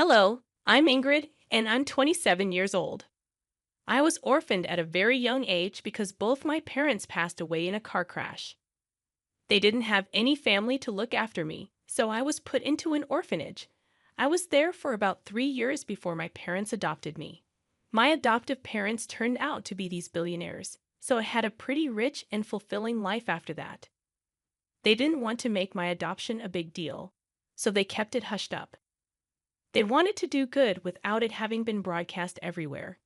Hello, I'm Ingrid, and I'm 27 years old. I was orphaned at a very young age because both my parents passed away in a car crash. They didn't have any family to look after me, so I was put into an orphanage. I was there for about 3 years before my parents adopted me. My adoptive parents turned out to be these billionaires, so I had a pretty rich and fulfilling life after that. They didn't want to make my adoption a big deal, so they kept it hushed up. They wanted to do good without it having been broadcast everywhere.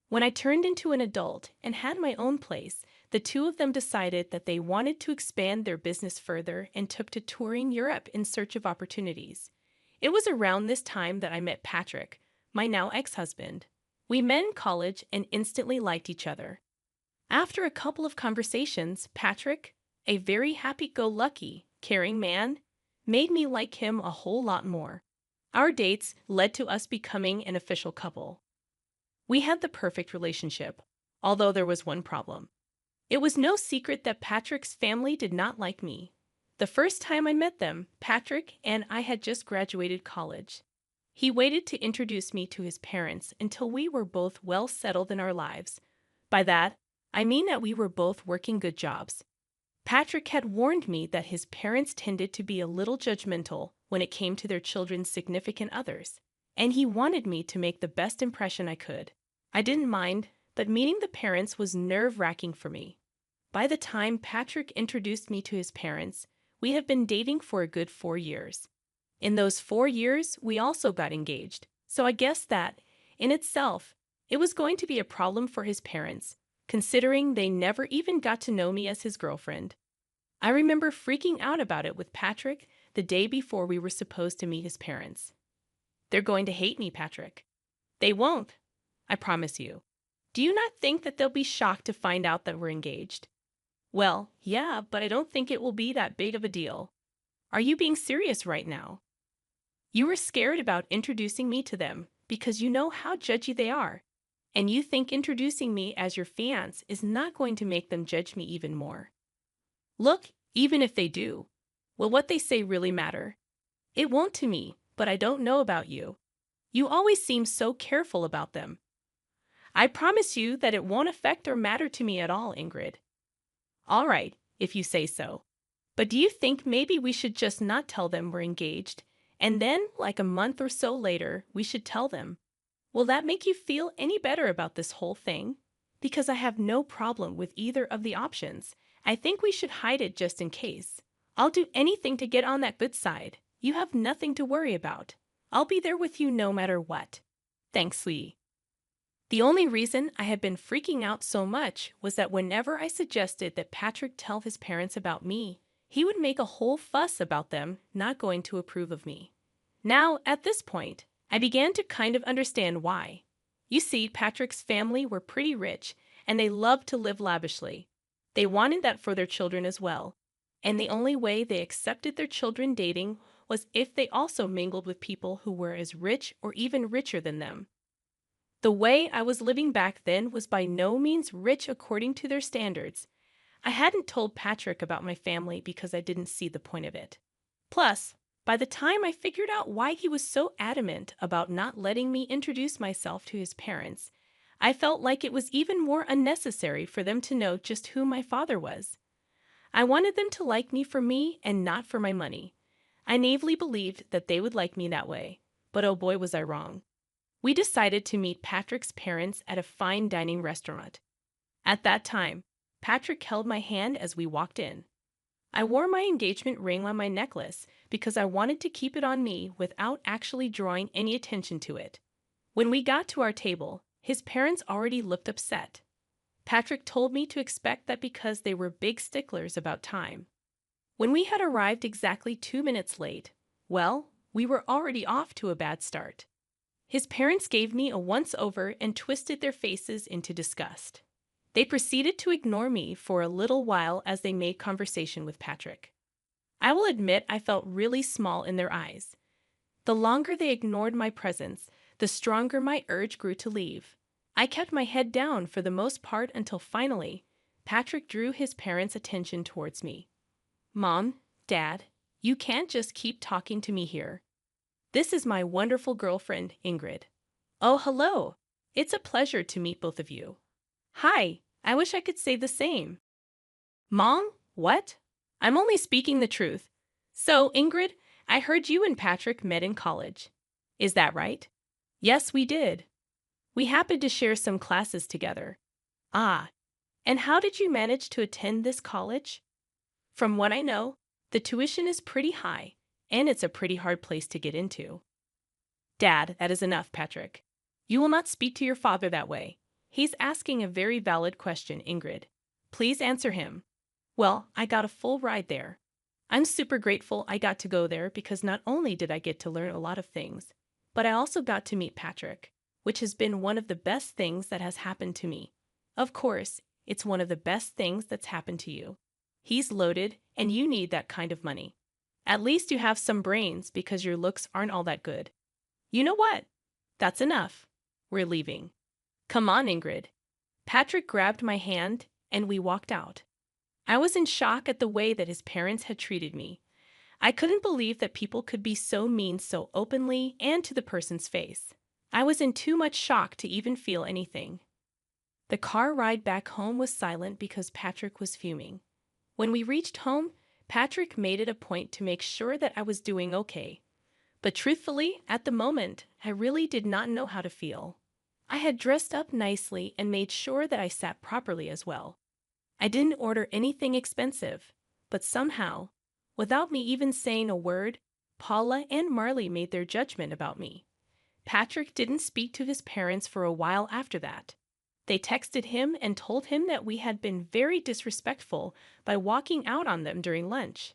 When I turned into an adult and had my own place, the two of them decided that they wanted to expand their business further and took to touring Europe in search of opportunities. It was around this time that I met Patrick, my now ex-husband. We met in college and instantly liked each other. After a couple of conversations, Patrick, a very happy-go-lucky, caring man, made me like him a whole lot more. Our dates led to us becoming an official couple. We had the perfect relationship, although there was one problem. It was no secret that Patrick's family did not like me. The first time I met them, Patrick and I had just graduated college. He waited to introduce me to his parents until we were both well settled in our lives. By that, I mean that we were both working good jobs. Patrick had warned me that his parents tended to be a little judgmental when it came to their children's significant others, and he wanted me to make the best impression I could. I didn't mind, but meeting the parents was nerve-wracking for me. By the time Patrick introduced me to his parents, we had been dating for a good 4 years. In those 4 years, we also got engaged, so I guess that, in itself, it was going to be a problem for his parents, considering they never even got to know me as his girlfriend. I remember freaking out about it with Patrick the day before we were supposed to meet his parents. They're going to hate me, Patrick. They won't, I promise you. Do you not think that they'll be shocked to find out that we're engaged? Well, yeah, but I don't think it will be that big of a deal. Are you being serious right now? You were scared about introducing me to them because you know how judgy they are, and you think introducing me as your fiancé is not going to make them judge me even more. Look, even if they do, will what they say really matter? It won't to me, but I don't know about you. You always seem so careful about them. I promise you that it won't affect or matter to me at all, Ingrid. All right, if you say so. But do you think maybe we should just not tell them we're engaged, and then, like a month or so later, we should tell them? Will that make you feel any better about this whole thing? Because I have no problem with either of the options. I think we should hide it just in case. I'll do anything to get on that good side. You have nothing to worry about. I'll be there with you no matter what. Thanks, sweetie. The only reason I had been freaking out so much was that whenever I suggested that Patrick tell his parents about me, he would make a whole fuss about them not going to approve of me. Now, at this point, I began to kind of understand why. You see, Patrick's family were pretty rich, and they loved to live lavishly. They wanted that for their children as well, and the only way they accepted their children dating was if they also mingled with people who were as rich or even richer than them. The way I was living back then was by no means rich according to their standards. I hadn't told Patrick about my family because I didn't see the point of it. Plus, by the time I figured out why he was so adamant about not letting me introduce myself to his parents, I felt like it was even more unnecessary for them to know just who my father was. I wanted them to like me for me and not for my money. I naively believed that they would like me that way, but oh boy was I wrong. We decided to meet Patrick's parents at a fine dining restaurant. At that time, Patrick held my hand as we walked in. I wore my engagement ring on my necklace because I wanted to keep it on me without actually drawing any attention to it. When we got to our table, his parents already looked upset. Patrick told me to expect that because they were big sticklers about time. When we had arrived exactly 2 minutes late, well, we were already off to a bad start. His parents gave me a once-over and twisted their faces into disgust. They proceeded to ignore me for a little while as they made conversation with Patrick. I will admit I felt really small in their eyes. The longer they ignored my presence, the stronger my urge grew to leave. I kept my head down for the most part until finally, Patrick drew his parents' attention towards me. Mom, Dad, you can't just keep talking to me here. This is my wonderful girlfriend, Ingrid. Oh, hello. It's a pleasure to meet both of you. Hi, I wish I could say the same. Mom? What? I'm only speaking the truth. So, Ingrid, I heard you and Patrick met in college. Is that right? Yes, we did. We happened to share some classes together. Ah, and how did you manage to attend this college? From what I know, the tuition is pretty high, and it's a pretty hard place to get into. Dad, that is enough, Patrick. You will not speak to your father that way. He's asking a very valid question, Ingrid. Please answer him. Well, I got a full ride there. I'm super grateful I got to go there because not only did I get to learn a lot of things, but I also got to meet Patrick, which has been one of the best things that has happened to me. Of course, it's one of the best things that's happened to you. He's loaded, and you need that kind of money. At least you have some brains because your looks aren't all that good. You know what? That's enough. We're leaving. Come on, Ingrid. Patrick grabbed my hand, and we walked out. I was in shock at the way that his parents had treated me. I couldn't believe that people could be so mean so openly and to the person's face. I was in too much shock to even feel anything. The car ride back home was silent because Patrick was fuming. When we reached home, Patrick made it a point to make sure that I was doing okay. But truthfully, at the moment, I really did not know how to feel. I had dressed up nicely and made sure that I sat properly as well. I didn't order anything expensive, but somehow, without me even saying a word, Paula and Marley made their judgment about me. Patrick didn't speak to his parents for a while after that. They texted him and told him that we had been very disrespectful by walking out on them during lunch.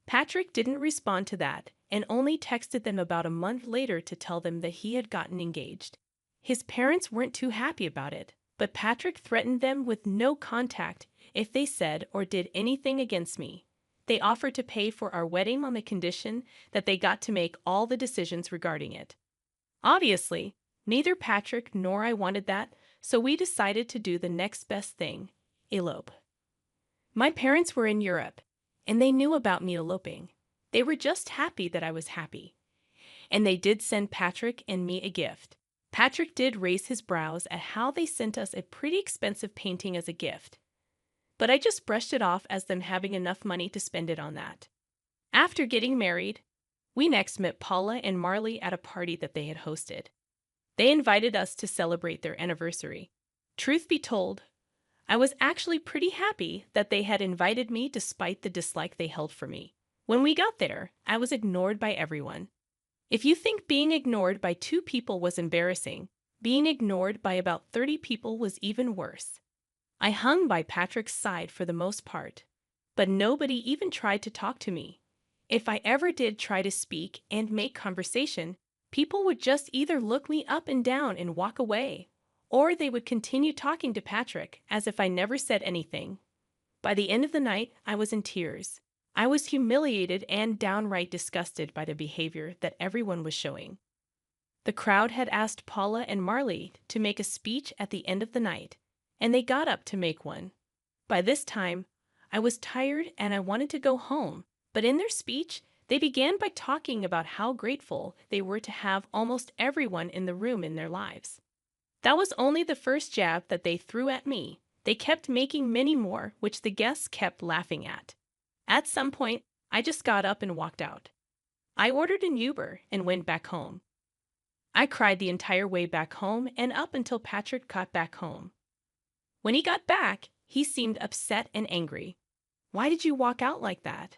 Patrick didn't respond to that and only texted them about a month later to tell them that he had gotten engaged. His parents weren't too happy about it, but Patrick threatened them with no contact if they said or did anything against me. They offered to pay for our wedding on the condition that they got to make all the decisions regarding it. Obviously, neither Patrick nor I wanted that, so we decided to do the next best thing, elope. My parents were in Europe, and they knew about me eloping. They were just happy that I was happy. And they did send Patrick and me a gift. Patrick did raise his brows at how they sent us a pretty expensive painting as a gift. But I just brushed it off as them having enough money to spend it on that. After getting married, we next met Paula and Marley at a party that they had hosted. They invited us to celebrate their anniversary. Truth be told, I was actually pretty happy that they had invited me despite the dislike they held for me. When we got there, I was ignored by everyone. If you think being ignored by 2 people was embarrassing, being ignored by about 30 people was even worse. I hung by Patrick's side for the most part, but nobody even tried to talk to me. If I ever did try to speak and make conversation, people would just either look me up and down and walk away, or they would continue talking to Patrick as if I never said anything. By the end of the night, I was in tears. I was humiliated and downright disgusted by the behavior that everyone was showing. The crowd had asked Paula and Marley to make a speech at the end of the night, and they got up to make one. By this time, I was tired and I wanted to go home, but in their speech, they began by talking about how grateful they were to have almost everyone in the room in their lives. That was only the first jab that they threw at me. They kept making many more, which the guests kept laughing at. At some point, I just got up and walked out. I ordered an Uber and went back home. I cried the entire way back home and up until Patrick got back home. When he got back, he seemed upset and angry. Why did you walk out like that?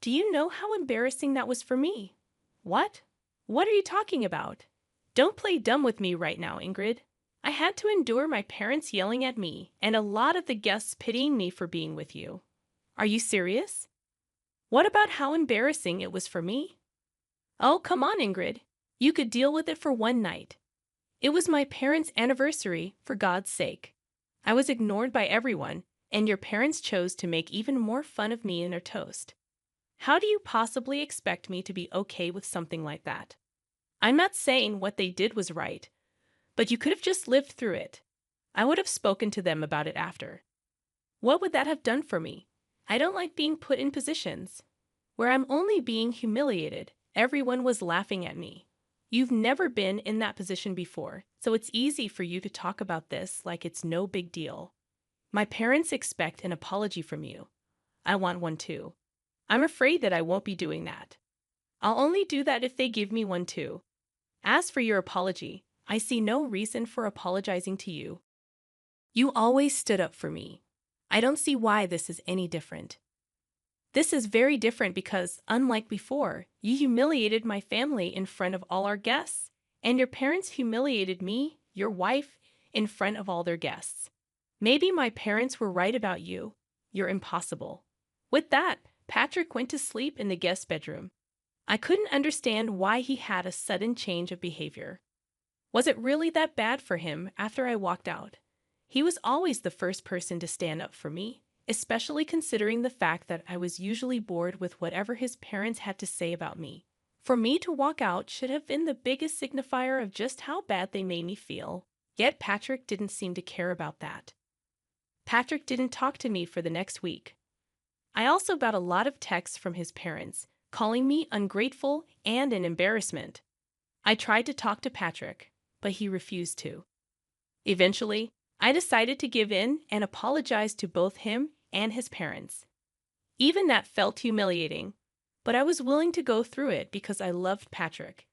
Do you know how embarrassing that was for me? What? What are you talking about? Don't play dumb with me right now, Ingrid. I had to endure my parents yelling at me and a lot of the guests pitying me for being with you. Are you serious? What about how embarrassing it was for me? Oh, come on, Ingrid. You could deal with it for one night. It was my parents' anniversary, for God's sake. I was ignored by everyone, and your parents chose to make even more fun of me in their toast. How do you possibly expect me to be okay with something like that? I'm not saying what they did was right, but you could have just lived through it. I would have spoken to them about it after. What would that have done for me? I don't like being put in positions where I'm only being humiliated Everyone was laughing at me. You've never been in that position before, so it's easy for you to talk about this like it's no big deal. My parents expect an apology from you. I want one too. I'm afraid that I won't be doing that. I'll only do that if they give me one too. As for your apology, I see no reason for apologizing to you. You always stood up for me. I don't see why this is any different. This is very different because, unlike before, you humiliated my family in front of all our guests, and your parents humiliated me, your wife, in front of all their guests. Maybe my parents were right about you. You're impossible. With that, Patrick went to sleep in the guest bedroom. I couldn't understand why he had a sudden change of behavior. Was it really that bad for him after I walked out? He was always the first person to stand up for me, especially considering the fact that I was usually bored with whatever his parents had to say about me. For me to walk out should have been the biggest signifier of just how bad they made me feel. Yet Patrick didn't seem to care about that. Patrick didn't talk to me for the next week. I also got a lot of texts from his parents, calling me ungrateful and an embarrassment. I tried to talk to Patrick, but he refused to. Eventually, I decided to give in and apologize to both him and his parents. Even that felt humiliating, but I was willing to go through it because I loved Patrick,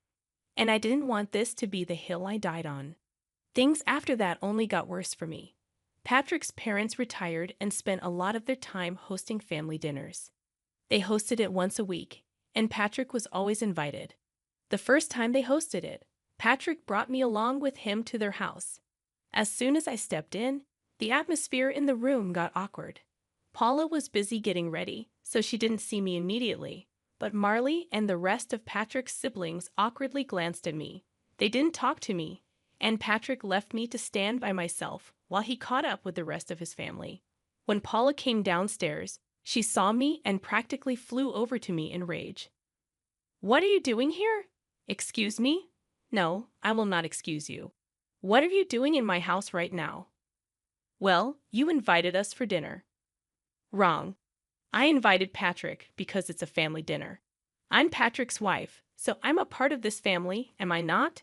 and I didn't want this to be the hill I died on. Things after that only got worse for me. Patrick's parents retired and spent a lot of their time hosting family dinners. They hosted it once a week, and Patrick was always invited. The first time they hosted it, Patrick brought me along with him to their house. As soon as I stepped in, the atmosphere in the room got awkward. Paula was busy getting ready, so she didn't see me immediately, but Marley and the rest of Patrick's siblings awkwardly glanced at me. They didn't talk to me, and Patrick left me to stand by myself while he caught up with the rest of his family. When Paula came downstairs, she saw me and practically flew over to me in rage. "What are you doing here?" "Excuse me?" "No, I will not excuse you. What are you doing in my house right now?" "Well, you invited us for dinner." "Wrong. I invited Patrick because it's a family dinner. I'm Patrick's wife, so I'm a part of this family, am I not?"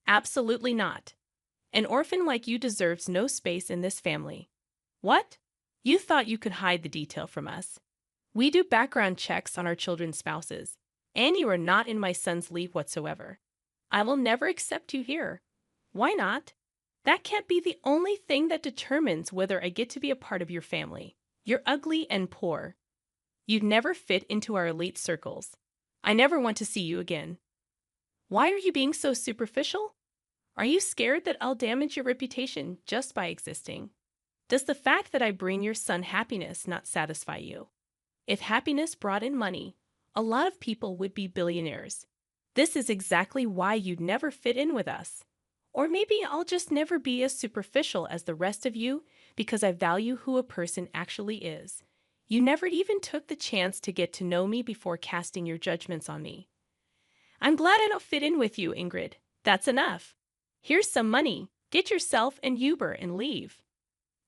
"Absolutely not. An orphan like you deserves no space in this family." "What? You thought you could hide the detail from us. We do background checks on our children's spouses, and you are not in my son's league whatsoever. I will never accept you here." "Why not?" "That can't be the only thing that determines whether I get to be a part of your family. You're ugly and poor. You'd never fit into our elite circles. I never want to see you again." "Why are you being so superficial? Are you scared that I'll damage your reputation just by existing? Does the fact that I bring your son happiness not satisfy you? If happiness brought in money, a lot of people would be billionaires. This is exactly why you'd never fit in with us. Or maybe I'll just never be as superficial as the rest of you because I value who a person actually is. You never even took the chance to get to know me before casting your judgments on me." "I'm glad I don't fit in with you, Ingrid. That's enough. Here's some money. Get yourself an Uber and leave."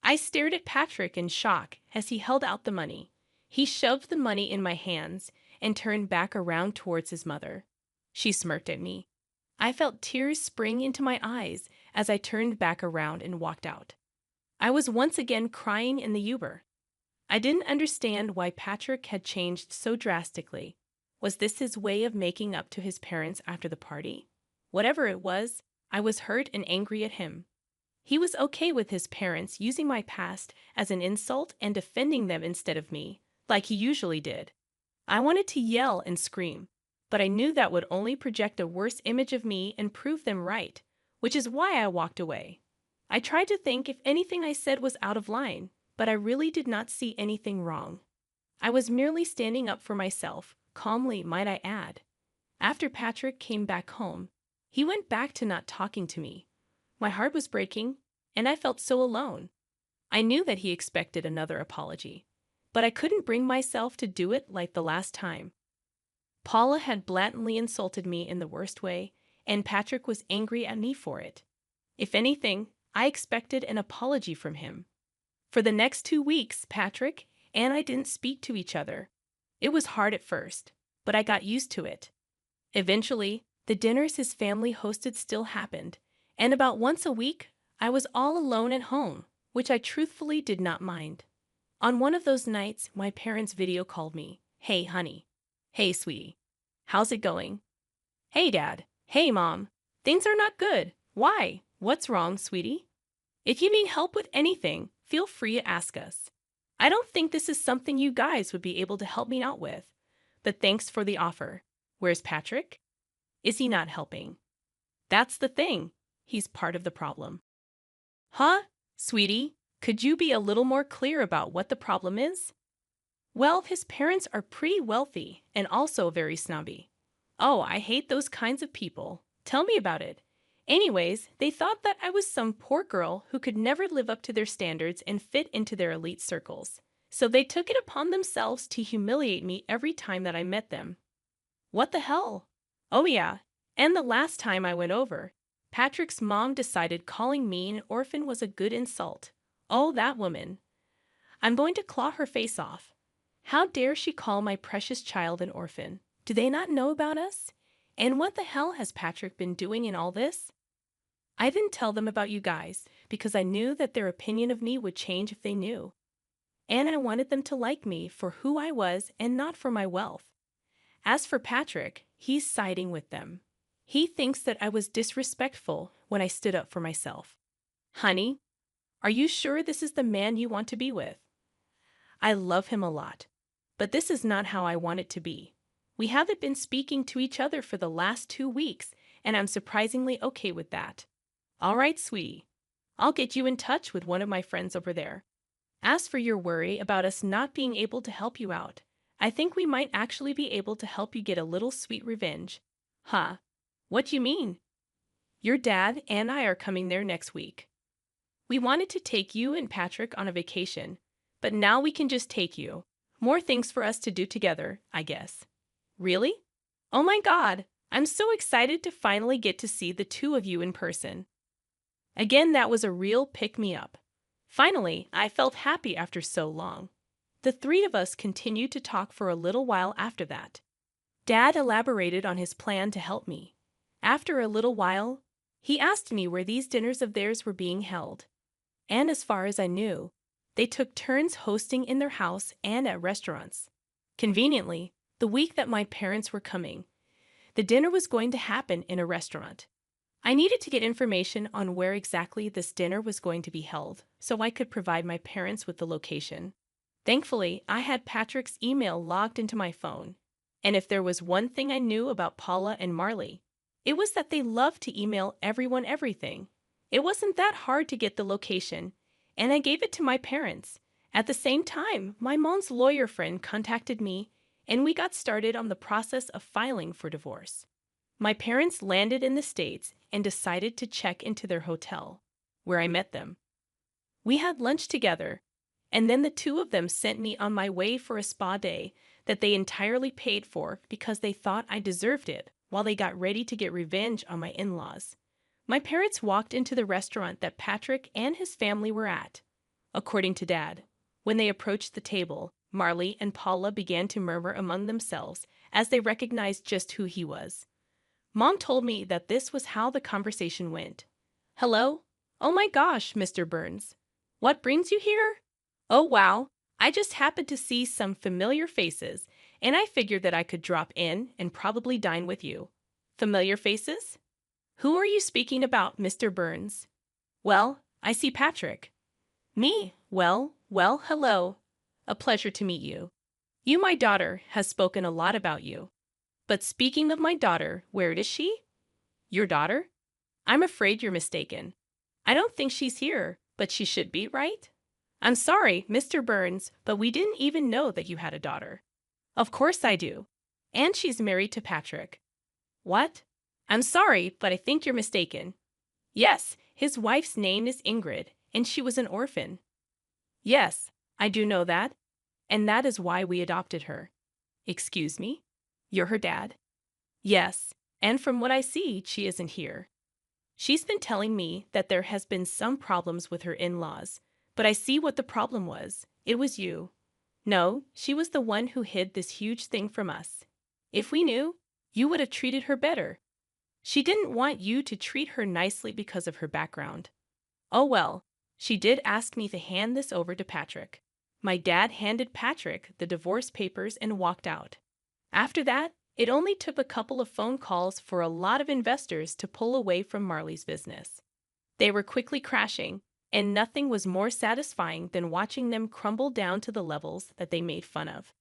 I stared at Patrick in shock as he held out the money. He shoved the money in my hands and turned back around towards his mother. She smirked at me. I felt tears spring into my eyes as I turned back around and walked out. I was once again crying in the Uber. I didn't understand why Patrick had changed so drastically. Was this his way of making up to his parents after the party? Whatever it was, I was hurt and angry at him. He was okay with his parents using my past as an insult and defending them instead of me, like he usually did. I wanted to yell and scream, but I knew that would only project a worse image of me and prove them right, which is why I walked away. I tried to think if anything I said was out of line, but I really did not see anything wrong. I was merely standing up for myself, calmly, might I add. After Patrick came back home, he went back to not talking to me. My heart was breaking, and I felt so alone. I knew that he expected another apology, but I couldn't bring myself to do it like the last time. Paula had blatantly insulted me in the worst way, and Patrick was angry at me for it. If anything, I expected an apology from him. For the next 2 weeks, Patrick and I didn't speak to each other. It was hard at first, but I got used to it. Eventually, the dinners his family hosted still happened, and about once a week, I was all alone at home, which I truthfully did not mind. On one of those nights, my parents video called me. Hey, honey. Hey, sweetie. How's it going? Hey, Dad. Hey, Mom. Things are not good. Why? What's wrong, sweetie? If you need help with anything, feel free to ask us. I don't think this is something you guys would be able to help me out with, but thanks for the offer. Where's Patrick? Is he not helping? That's the thing. He's part of the problem. Huh? Sweetie, could you be a little more clear about what the problem is? Well, his parents are pretty wealthy and also very snobby. Oh, I hate those kinds of people. Tell me about it. Anyways, they thought that I was some poor girl who could never live up to their standards and fit into their elite circles. So they took it upon themselves to humiliate me every time that I met them. What the hell? Oh yeah, and the last time I went over, Patrick's mom decided calling me an orphan was a good insult. Oh, that woman. I'm going to claw her face off. How dare she call my precious child an orphan? Do they not know about us? And what the hell has Patrick been doing in all this? I didn't tell them about you guys because I knew that their opinion of me would change if they knew. And I wanted them to like me for who I was and not for my wealth. As for Patrick, he's siding with them. He thinks that I was disrespectful when I stood up for myself. Honey, are you sure this is the man you want to be with? I love him a lot, but this is not how I want it to be. We haven't been speaking to each other for the last 2 weeks, and I'm surprisingly okay with that. All right, sweetie. I'll get you in touch with one of my friends over there. As for your worry about us not being able to help you out, I think we might actually be able to help you get a little sweet revenge. Huh? What do you mean? Your dad and I are coming there next week. We wanted to take you and Patrick on a vacation, but now we can just take you. More things for us to do together, I guess. Really? Oh my God! I'm so excited to finally get to see the two of you in person. Again, that was a real pick-me-up. Finally, I felt happy after so long. The three of us continued to talk for a little while after that. Dad elaborated on his plan to help me. After a little while, he asked me where these dinners of theirs were being held. And as far as I knew, they took turns hosting in their house and at restaurants. Conveniently, the week that my parents were coming, the dinner was going to happen in a restaurant. I needed to get information on where exactly this dinner was going to be held, so I could provide my parents with the location. Thankfully, I had Patrick's email logged into my phone. And if there was one thing I knew about Paula and Marley, it was that they loved to email everyone everything. It wasn't that hard to get the location, and I gave it to my parents. At the same time, my mom's lawyer friend contacted me, and we got started on the process of filing for divorce. My parents landed in the States and decided to check into their hotel, where I met them. We had lunch together, and then the two of them sent me on my way for a spa day that they entirely paid for because they thought I deserved it while they got ready to get revenge on my in-laws. My parents walked into the restaurant that Patrick and his family were at. According to Dad, when they approached the table, Marley and Paula began to murmur among themselves as they recognized just who he was. Mom told me that this was how the conversation went. Hello? Oh my gosh, Mr. Burns. What brings you here? Oh wow, I just happened to see some familiar faces, and I figured that I could drop in and probably dine with you. Familiar faces? Who are you speaking about, Mr. Burns? Well, I see Patrick. Me? Well, hello. A pleasure to meet you. You, my daughter, has spoken a lot about you. But speaking of my daughter, where is she? Your daughter? I'm afraid you're mistaken. I don't think she's here, but she should be, right? I'm sorry, Mr. Burns, but we didn't even know that you had a daughter. Of course I do. And she's married to Patrick. What? I'm sorry, but I think you're mistaken. Yes, his wife's name is Ingrid, and she was an orphan. Yes, I do know that, and that is why we adopted her. Excuse me? You're her dad? Yes, and from what I see, she isn't here. She's been telling me that there has been some problems with her in-laws, but I see what the problem was. It was you. No, she was the one who hid this huge thing from us. If we knew, you would have treated her better. She didn't want you to treat her nicely because of her background. Oh well, she did ask me to hand this over to Patrick. My dad handed Patrick the divorce papers and walked out. After that, it only took a couple of phone calls for a lot of investors to pull away from Marley's business. They were quickly crashing, and nothing was more satisfying than watching them crumble down to the levels that they made fun of.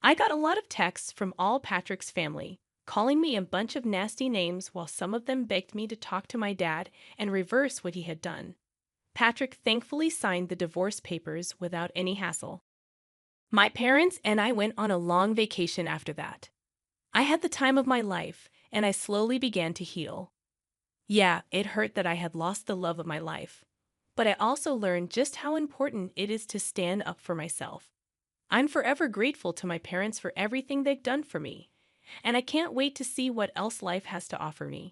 I got a lot of texts from all Patrick's family, calling me a bunch of nasty names while some of them begged me to talk to my dad and reverse what he had done. Patrick thankfully signed the divorce papers without any hassle. My parents and I went on a long vacation after that. I had the time of my life, and I slowly began to heal. Yeah, it hurt that I had lost the love of my life, but I also learned just how important it is to stand up for myself. I'm forever grateful to my parents for everything they've done for me, and I can't wait to see what else life has to offer me.